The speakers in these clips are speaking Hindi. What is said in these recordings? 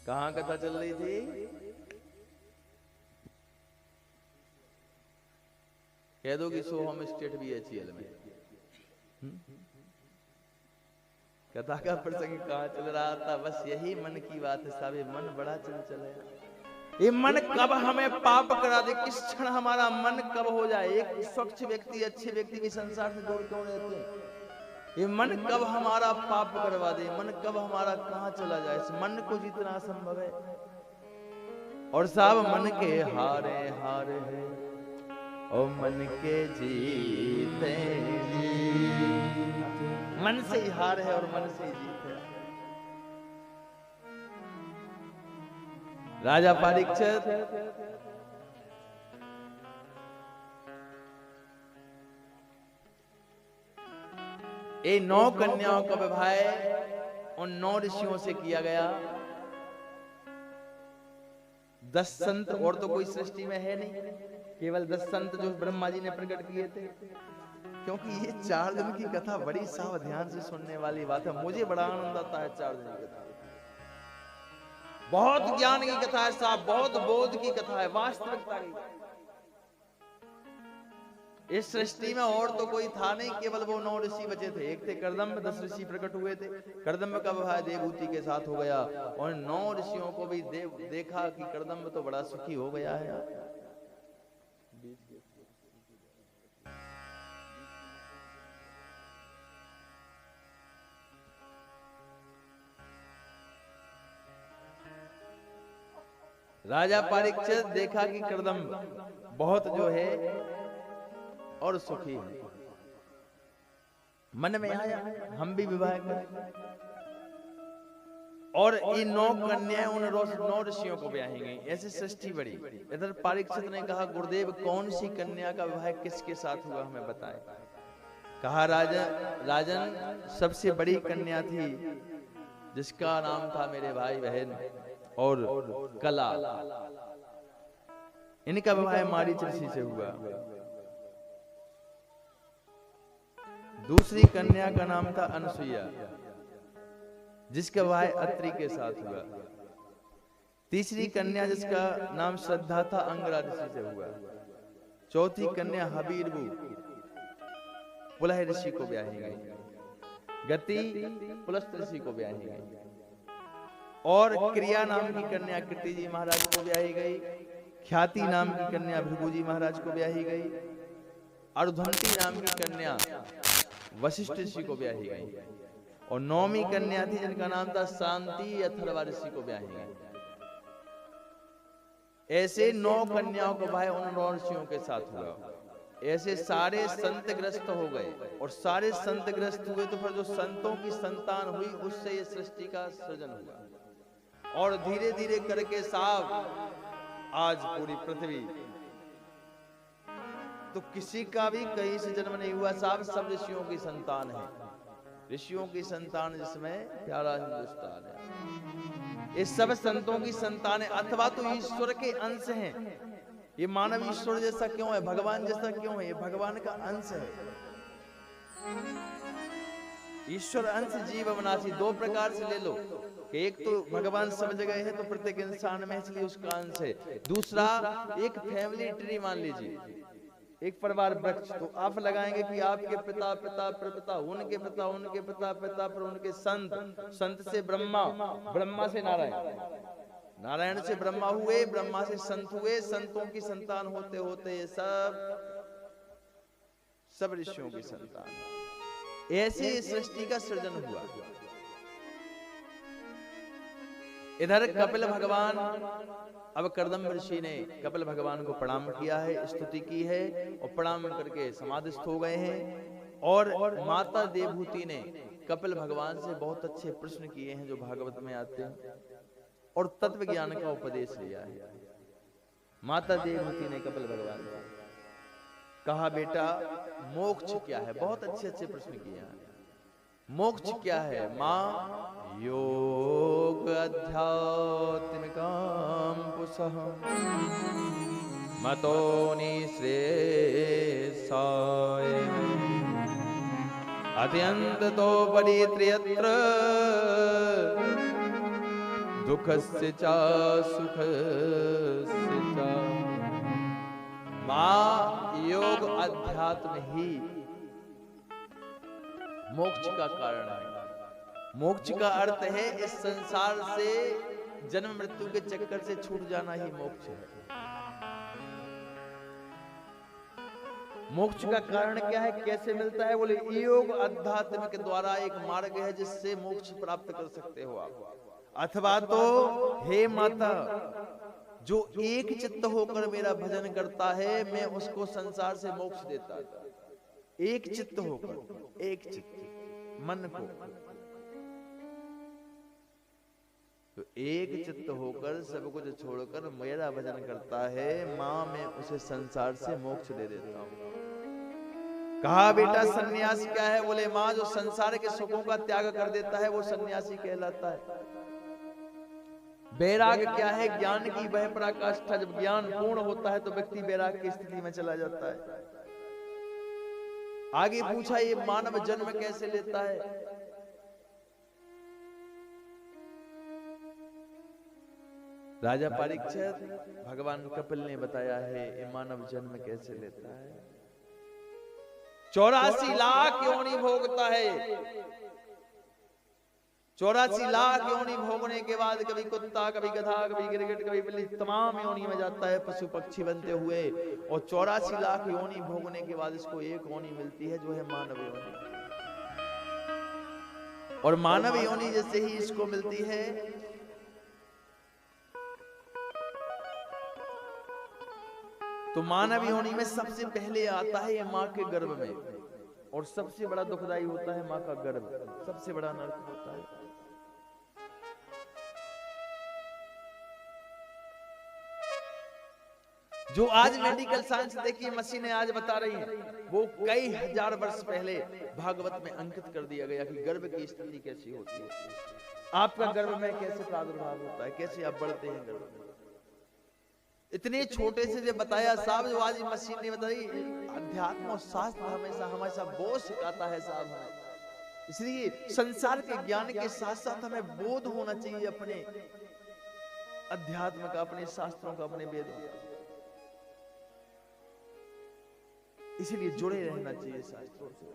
कहाँ कथा चल रही थी? कह दो कि सो होम स्टेट BHEL में। कथा का प्रसंग कहाँ चल रहा था? बस यही मन की बात है साहब। ये मन बड़ा चंचल है। ये मन कब हमें पाप करा दे, किस क्षण हमारा मन कब हो जाए। एक स्वच्छ व्यक्ति, अच्छे व्यक्ति भी संसार से दूर क्यों रहते हैं? ये मन कब हमारा पाप करवा दे, मन कब हमारा कहां चला जाए। इस मन को जितना संभव है, और साहब मन के हारे हार है और मन के जीते जीत। मन से ही हार है और मन से ही जीत है। राजा परीक्षित ये 9 कन्याओं का विवाह उन 9 ऋषियों से किया गया। 10 संत और तो कोई सृष्टि में है नहीं, केवल 10 संत जो ब्रह्मा जी ने प्रकट किए थे। क्योंकि ये 4 दिन की कथा बड़ी सावधान से सुनने वाली बात है। मुझे बड़ा आनंद आता है 4 दिन की कथा। बहुत ज्ञान की कथा है साहब, बहुत बोध की कथा है, वास्तविकता की। इस सृष्टि में और तो कोई था नहीं, केवल वो 9 ऋषि बचे थे। एक थे कर्दम्ब, 10 ऋषि प्रकट हुए थे। कर्दम्ब का विवाह देवहूति के साथ हो गया और 9 ऋषियों को भी देखा कि कर्दम्ब तो बड़ा सुखी हो गया है। राजा परीक्षित देखा कि कर्दम्ब बहुत जो है और सुखी है। मन में आया हम भी विवाह करें। और ये 9 कन्याएं उन 9 ऋषियों को ब्याहेंगी। ऐसी सृष्टि बड़ी। इधर परीक्षित ने कहा गुरुदेव कौन सी कन्या का विवाह किसके साथ हुआ हमें बताएं। कहा राजन सबसे बड़ी कन्या थी जिसका नाम था मेरे भाई बहन और कला। इनका विवाह मारीच ऋषि से हुआ। दूसरी कन्या का नाम था अनसुईया जिसका विवाह अत्रि के साथ हुआ। तीसरी कन्या जिसका नाम श्रद्धा था अंगरा ऋषि से हुआ। चौथी कन्या हबीरबू पुलह ऋषि को ब्याही गई। गति पुलस्त ऋषि को ब्याही गई। और क्रिया नाम की कन्या कीर्ति जी महाराज को ब्याही गई। ख्याति नाम की कन्या भृगु जी महाराज को ब्याही गई। अर्धंती नाम की कन्या वशिष्ठ ऋषि को ब्याही गई। और 9वीं कन्या थी जिनका नाम था शांति अथर्वा ऋषि को ब्याही गई। ऐसे 9 कन्याओं का विवाह उन 9 ऋषियों के साथ हुआ। ऐसे सारे संत ग्रस्त हो गए और सारे संत ग्रस्त हुए तो फिर जो संतों की संतान हुई उससे ये सृष्टि का सृजन हुआ। और धीरे धीरे करके साहब आज पूरी पृथ्वी तो किसी का भी कहीं से जन्म नहीं हुआ साहब, सब ऋषियों की संतान है। ऋषियों की संतान जिसमें प्यारा हिंदुस्तान है। ये सब संतों की संतान है अथवा तो ईश्वर के अंश हैं। ये मानव ईश्वर जैसा क्यों है, भगवान जैसा क्यों है? ये भगवान का अंश है। ईश्वर अंश जीव अविनाशी 2 प्रकार से ले लो कि एक तो भगवान सब जगह है तो प्रत्येक इंसान में इसलिए उसका अंश है। दूसरा एक फैमिली ट्री मान लीजिए, एक परिवार वृक्ष। तो आप लगाएंगे कि आपके पिता पिता प्रपिता उनके पिता उनके पिता पिता पर उनके संत, संत से ब्रह्मा, ब्रह्मा से नारायण, नारायण से ब्रह्मा हुए, ब्रह्मा से संत हुए, संतों की संतान होते होते ये सब ऋषियों की संतान। ऐसे सृष्टि का सृजन हुआ। इधर कपिल भगवान, अब कर्दम्ब ऋषि ने कपिल भगवान को प्रणाम किया है, स्तुति की है और प्रणाम करके समाधिस्थ हो गए हैं। और माता देवहूति ने कपिल भगवान से बहुत अच्छे प्रश्न किए हैं जो भागवत में आते हैं और तत्व ज्ञान का उपदेश लिया है। माता देवहूति ने कपिल भगवान को कहा बेटा मोक्ष क्या है? बहुत अच्छे अच्छे प्रश्न किए हैं। मोक्ष क्या है? मां योग अध्यात्मिकां पुसः मतो निश्रेयसाय अत्यंत तो परित्र्यत्र दुखस्य च सुखस्य च। मां योग अध्यात्म ही मोक्ष का कारण है। मोक्ष का अर्थ है इस संसार से जन्म मृत्यु के चक्कर से छूट जाना ही मोक्ष है। मोक्ष का कारण क्या है, कैसे मिलता है? बोले योग अध्यात्म के द्वारा एक मार्ग है जिससे मोक्ष प्राप्त कर सकते हो आप। अथवा तो हे माता, जो एक चित्त होकर मेरा भजन करता है मैं उसको संसार से मोक्ष देता था। एक चित्त होकर, एक चित्त मन को, तो एक चित्त होकर सब कुछ छोड़कर मेरा भजन करता है, मां मैं उसे संसार से मोक्ष दे देता हूं। कहा बेटा सन्यास क्या है? बोले मां जो संसार के सुखों का त्याग कर देता है वो सन्यासी कहलाता है। वैराग क्या है? ज्ञान की वह पराकाष्ठा, जब ज्ञान पूर्ण होता है तो व्यक्ति वैराग की स्थिति में चला जाता है। आगे पूछा ये मानव जन्म कैसे लेता है? राजा परीक्षित, भगवान कपिल ने बताया है ये मानव जन्म कैसे लेता है। 84 लाख योनि भोगता है। 84 लाख योनि भोगने के बाद कभी कुत्ता, कभी गधा, कभी गिरगिट, कभी बिल्ली, तमाम योनि में जाता है पशु पक्षी बनते हुए। और 84 लाख योनि भोगने के बाद इसको एक योनि मिलती है जो है मानव योनि। और मानव योनि जैसे ही इसको मिलती है तो मानव योनि में सबसे पहले आता है ये मां के गर्भ में। और सबसे बड़ा दुखदाई होता है मां का गर्भ, सबसे बड़ा नरक होता है। जो आज मेडिकल साइंस देखिए मशीनें आज बता रही हैं, वो कई हजार वर्ष पहले भागवत में अंकित कर दिया गया कि गर्भ की स्थिति कैसी होती है, आपका गर्भ में कैसे प्रादुर्भाव होता है, कैसे आप बढ़ते हैं गर्भ में। इतने छोटे से जो बताया साहब, जो आज मशीन ने बताई, अध्यात्म और शास्त्र हमेशा वो सिखाता है साहब हमें। इसलिए संसार के ज्ञान के साथ साथ हमें बोध होना चाहिए अपने अध्यात्म का, अपने शास्त्रों का, अपने वेदों का। इसीलिए जुड़े रहना चाहिए शास्त्रों से।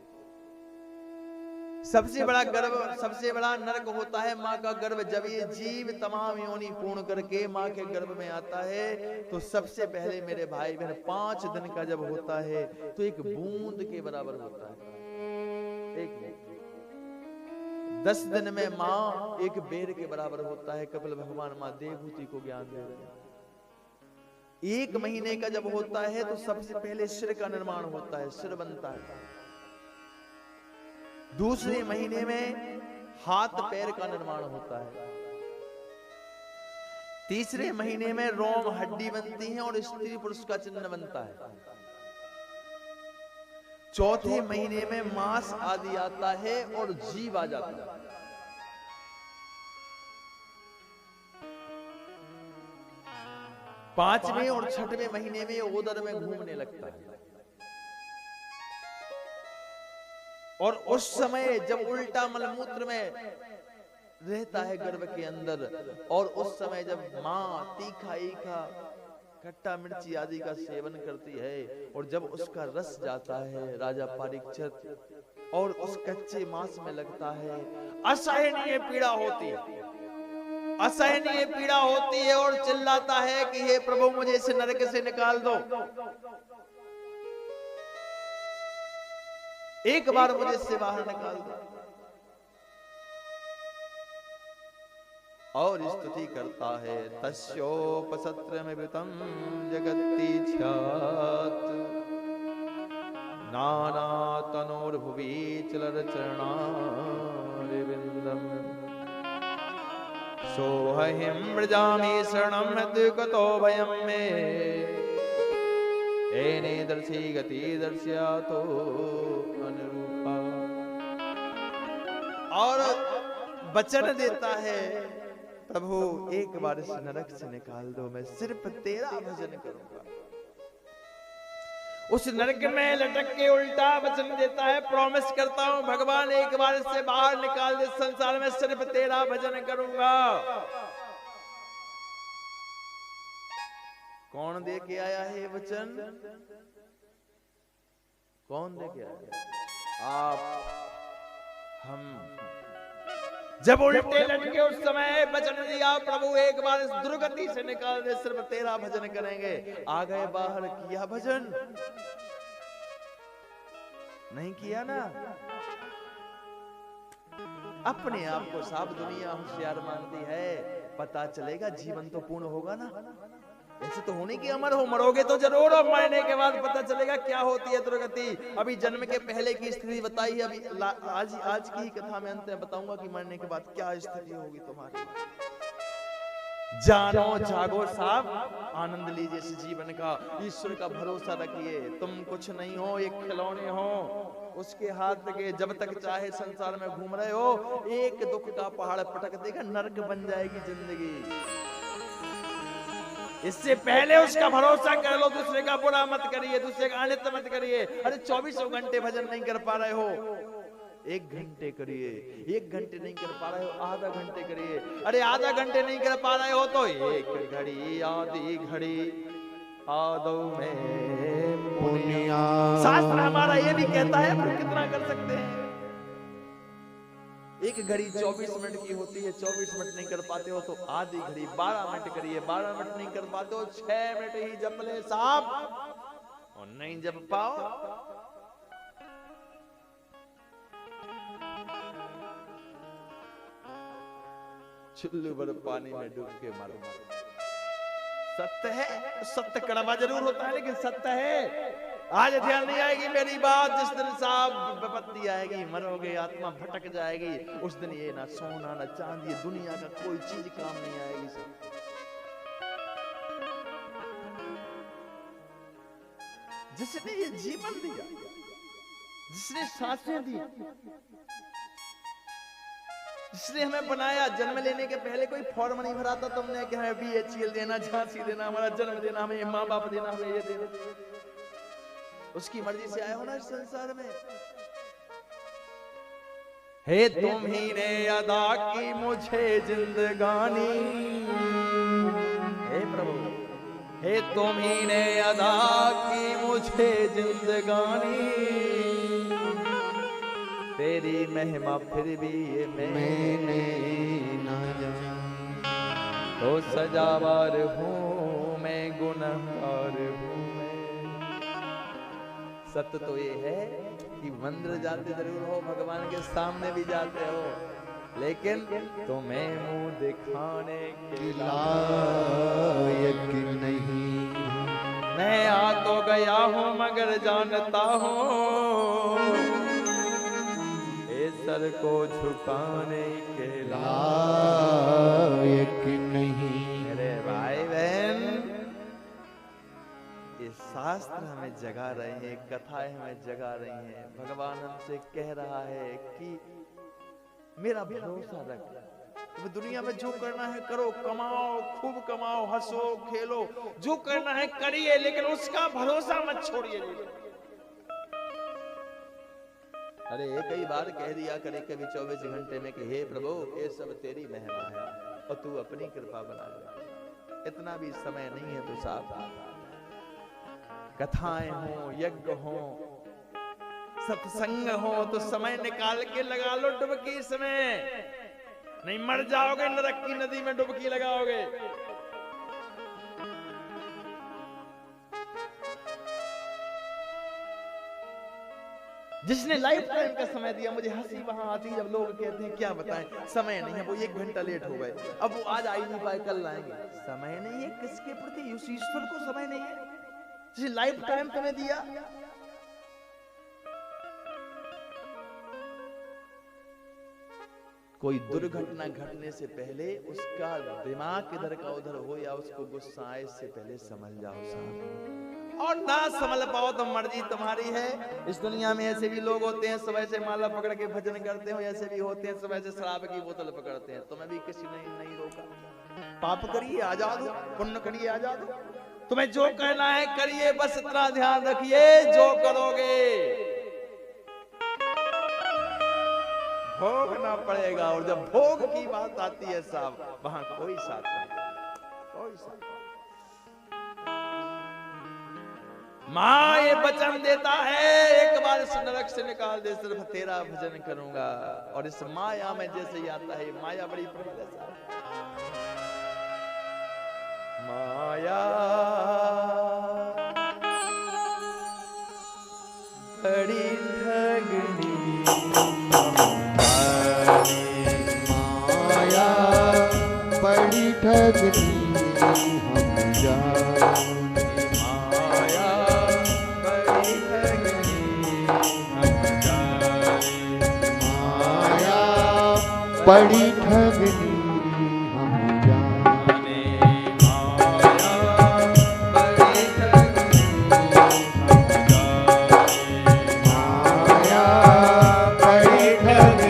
सबसे बड़ा गर्भ, सबसे बड़ा नरक होता है मां का गर्भ। जब ये जीव तमाम योनि पूर्ण करके मां के गर्भ में आता है तो सबसे पहले मेरे भाई बहन 5 दिन का जब होता है तो एक बूंद के बराबर होता है, एक बूंद। 10 दिन में मां एक बेर के बराबर होता है। कपिल भगवान मां देवहूति को ज्ञान दे रहे हैं। 1 महीने का जब होता है तो सबसे पहले सिर का निर्माण होता है, सिर बनता है। दूसरे महीने में हाथ पैर का निर्माण होता है। तीसरे महीने में रोम हड्डी बनती है और स्त्री पुरुष का चिन्ह बनता है। चौथे महीने में मांस आदि आता है और जीव आ जाता है। पांचवें और छठवें महीने में उदर में घूमने लगता है। और उस समय जब उल्टा मलमूत्र में रहता है गर्भ के अंदर, और उस समय जब मां तीखा ईखा खट्टा मिर्ची आदि का सेवन करती है और जब उसका रस जाता है राजा परीक्षित और उस कच्चे मांस में लगता है, असहनीय पीड़ा होती है, असहनीय पीड़ा होती है और चिल्लाता है कि हे प्रभु मुझे इस नरक से निकाल दो, एक बार मुझे इससे बाहर निकाल दो। और स्तुति करता है तस्योपसत्रमृतं जगत्तीच्छात् नाना तनोर्भुवि चलरचरणारविन्दम् सोऽहं व्रजामि शरणं हृदयगतो भयं मे एने दर्शी गति दर्श्यातो अनुरूपा। और वचन देता है प्रभु एक बार इस नरक से निकाल दो, मैं सिर्फ तेरा भजन करूंगा। उस नरक में लटक के उल्टा वचन देता है, प्रॉमिस करता हूं भगवान एक बार इससे बाहर निकाल दे, संसार में सिर्फ तेरा भजन करूंगा। कौन दे के आया है ये वचन? कौन दे के आया? आप, हम। जब उल्टे लटके उस समय वचन दिया प्रभु एक बार इस दुर्गति से निकाल दे, सिर्फ तेरा भजन करेंगे। आ गए बाहर, किया भजन? नहीं किया ना। अपने आप को साफ दुनिया होशियार मानती है, पता चलेगा जीवन तो पूर्ण होगा ना। ऐसे तो होने की अमर हो, मरोगे तो जरूर, और मरने के बाद पता चलेगा क्या होती है दुर्गति। अभी जन्म के पहले की स्थिति बताई है, अभी आज की कथा में अंत में बताऊंगा कि मरने के बाद क्या स्थिति होगी तुम्हारी। जानो जागो साहब, आनंद लीजिए इस जीवन का, ईश्वर का भरोसा रखिए। तुम कुछ नहीं हो, एक खिलौने हो उसके हाथ के। जब तक चाहे संसार में घूम रहे हो, एक दुख का पहाड़ पटक देगा, नरक बन जाएगी जिंदगी। इससे पहले उसका भरोसा कर लो, दूसरे का बुरा मत करिए, दूसरे का अनित मत करिए। अरे 24 घंटे भजन नहीं कर पा रहे हो, 1 घंटे करिए। 1 घंटे नहीं कर पा रहे हो, आधा घंटे करिए। अरे आधा घंटे नहीं कर पा रहे हो तो 1 घड़ी आधी घड़ी आदो में पुनिया। शास्त्र हमारा ये भी कहता है, पर कितना कर सकते हैं। 1 घड़ी 24 मिनट की होती है, 24 मिनट नहीं कर पाते हो तो आधी घड़ी 12 मिनट करिए। 12 मिनट नहीं कर पाते हो 6 मिनट ही जप ले साहब, और नहीं जप पाओ चुल्लू भर पानी में डूब के मरो। सत्य है, सत्य कड़वा जरूर होता है लेकिन सत्य है। आज ध्यान नहीं आएगी मेरी बात, जिस दिन साहब विपत्ति आएगी, मरोगे, आत्मा भटक जाएगी, उस दिन ये ना सोना ना चांदी, दुनिया का कोई चीज काम नहीं आएगी। सब जिसने ये जीवन दिया, जिसने सांसें दी, जिसने हमें बनाया, जन्म लेने के पहले कोई फॉर्म नहीं भरा था तुमने कि हमें BHL देना, झांसी देना, हमारा जन्म देना, हमें माँ बाप देना, हमें ये देना। उसकी मर्जी से आया हो ना इस संसार में। हे तुम ही ने अदा की मुझे जिंदगानी, हे प्रभु, हे तुम ही ने अदा की मुझे जिंदगानी। तेरी महिमा फिर भी ये मैंने ना जानी, तो सजावार हूँ मैं, गुनहगार हूँ। सत्य तो ये है कि मंदिर जाते जरूर हो, भगवान के सामने भी जाते हो, लेकिन तुम्हें मुंह दिखाने के लायक नहीं। मैं आ तो गया हूँ मगर जानता हूँ ये सर को झुकाने के लायक नहीं। मेरे भाई बहन, शास्त्र हमें जगा रहे हैं, कथाएं हमें जगा रही हैं। भगवान हमसे कह रहा है कि मेरा भरोसा रख, तुम्हें दुनिया में जो करना है करो, कमाओ, खूब कमाओ, हंसो खेलो, जो करना है करिए, लेकिन उसका भरोसा मत छोड़िए। अरे कई बार कह दिया करे कभी 24 घंटे में कि हे प्रभु ये सब तेरी महिमा है और तू अपनी कृपा बना ले। इतना भी समय नहीं है तो साथ कथाएं हो, यज्ञ हो, सत्संग हो, तो समय निकाल के लगा लो डुबकी। इसमें नहीं मर जाओगे, नरक की नदी में डुबकी लगाओगे। जिसने लाइफ टाइम का समय दिया, मुझे हंसी वहां आती है जब लोग कहते हैं क्या बताएं, समय नहीं है, वो 1 घंटा लेट हो गए, अब वो आज आ ही नहीं पाए, कल आएंगे। समय नहीं है किसके प्रति? उस ईश्वर को समय नहीं है जिसे लाइफ टाइम तुम्हें दिया। कोई दुर्घटना घटने से पहले उसका दिमाग इधर का उधर हो या उसको गुस्सा आए, इससे पहले समझ जाओ साहब। और ना समझ पाओ तो मर्जी तुम्हारी है। इस दुनिया में ऐसे भी लोग होते हैं सुबह से माला पकड़ के भजन करते हो, ऐसे भी होते हैं सुबह से शराब की बोतल पकड़ते हैं। तुम्हें भी किसी ने नहीं रोका। पाप करिए आजाद हो, पुण्य करिए आजाद हो, तुम्हें जो करना है करिए, बस इतना ध्यान रखिए जो करोगे भोगना पड़ेगा। और जब भोग की बात आती है साहब, वहां कोई साथ नहीं, कोई साथ। माँ ये वचन देता है एक बार इस नरक से निकाल दे, सिर्फ तेरा भजन करूंगा। और इस माया में जैसे ही आता है, माया बड़ी प्रबल, माया बड़ी ठगनी, माया बड़ी ठगनी हम जाने, माया बड़ी ठगनी हम जाने, माया बड़ी ठगनी हम जाने, माया बड़ी ठगनी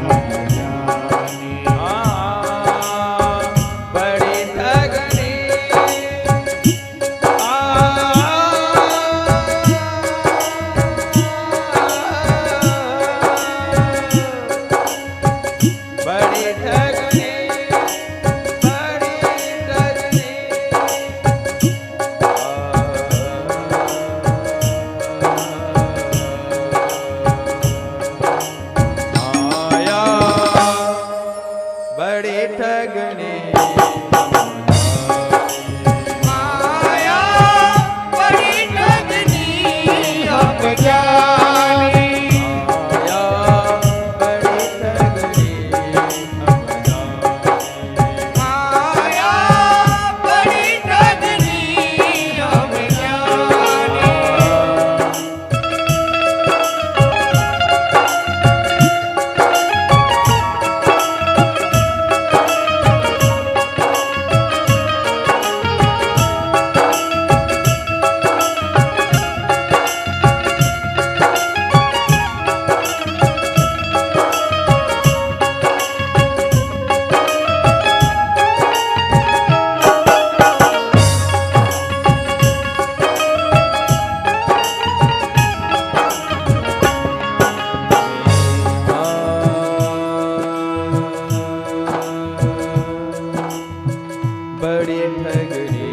हम जाने, माया बड़ी ठगनी बड़ी ठगनी, बड़ी ठगनी, माया बड़ी ठगनी, माया बड़ी ठगनी हम जाने, माया बड़ी ठगनी हम जाने, माया बड़ी ठगनी हम जाने, बड़ी ठगनी,